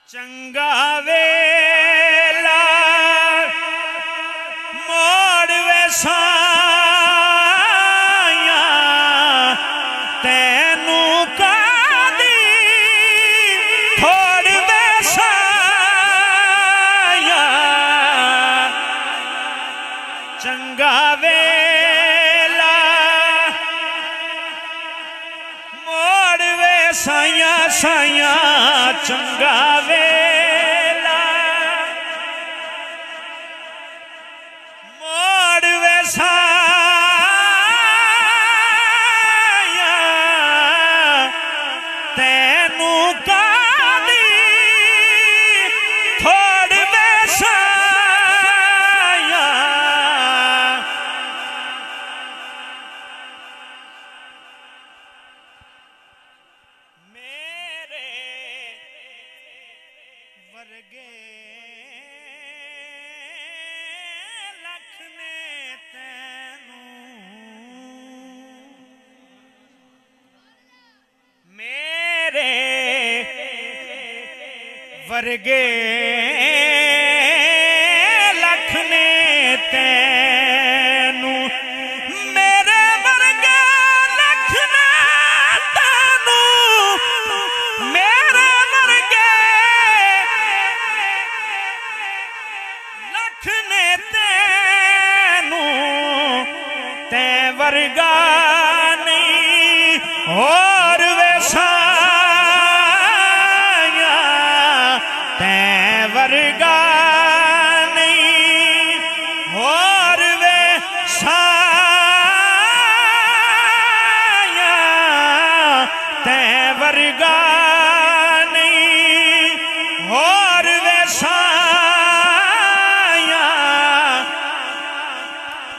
चंगा वेला मोड़ वे साया तेनू कादी थोड़ वे साया चंगा वेला मोड़ वे साया साया चंगा वेला मोड़ वे साया तेनू कादी थोड़ वे साया मेरे वर्गे लख ने तैनू मेरे वर्गे लख ने तैनू मेरे वर्गे लख ने तैनू मेरे वर्गे लख ने तैनू तै वर्गा नहीं और वैसाया तै वर्गा नहीं और वैसाया तै वर्गा नहीं और वैसाया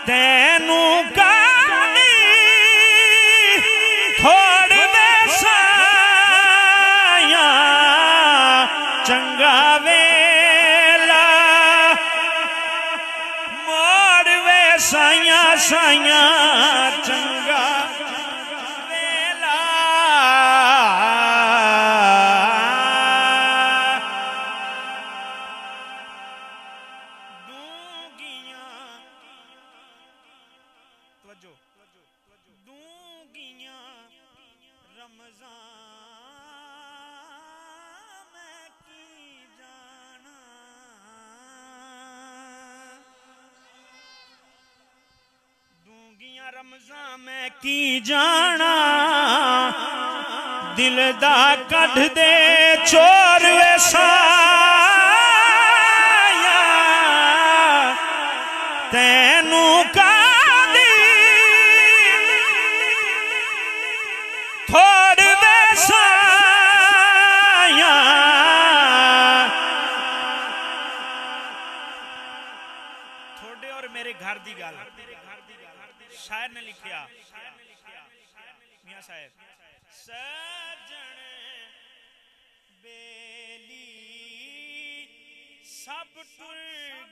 तेनू कादी थोड़ वैसाया चंगा वेला मोड़ वे साया साया चंगा वेला दूंगियां रमजान मैं की जाना दूंगियां रमजान मैं की जाना दिल दा कढ़ दे चोर वैसाया तेनू कादी थोड़ वैसाया थोड़े और मेरे घर दी गल शायर ने लिखिया मियां साहब सजन बेली सब टुर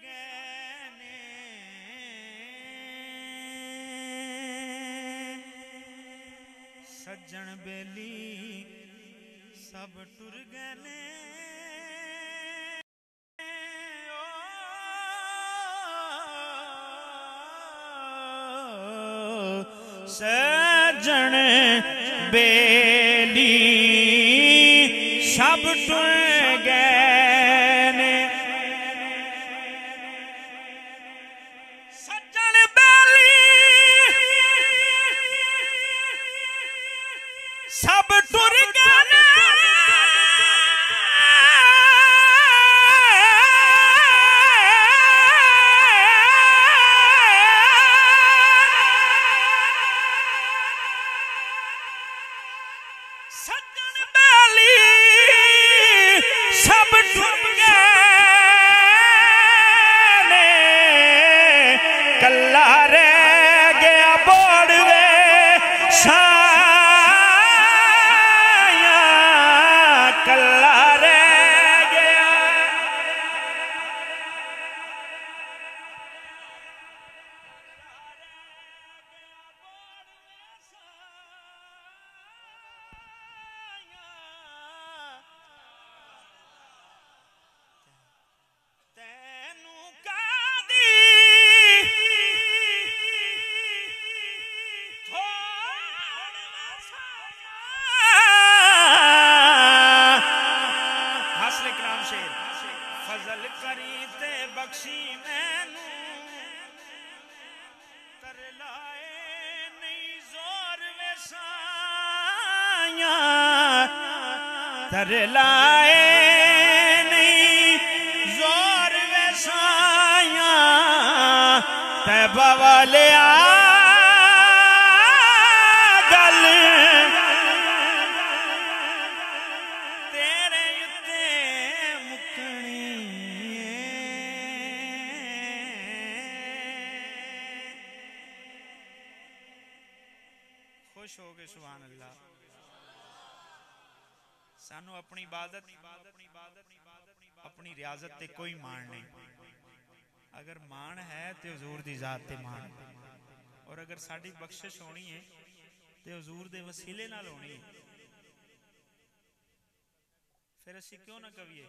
गए ने सज्जन बेली सब टुर गए ने सज्जन बेली सब टुर गए ने सज्जन बेली सब टुर गए ने सज्जन बेली तरलाए नहीं जोर वैसाया तैबा वाले गल तेरे उत्ते मुकनी खुश हो गए सुभान अल्लाह। सानू अपनी इबादत अपनी रियाजत ते कोई मान नहीं। अगर मान है तो हुजूर दी जात ते मान, और अगर साडी बख्शिश होनी है तो हुजूर दे वसीले नाल होनी है। फिर असी क्यों ना कहिए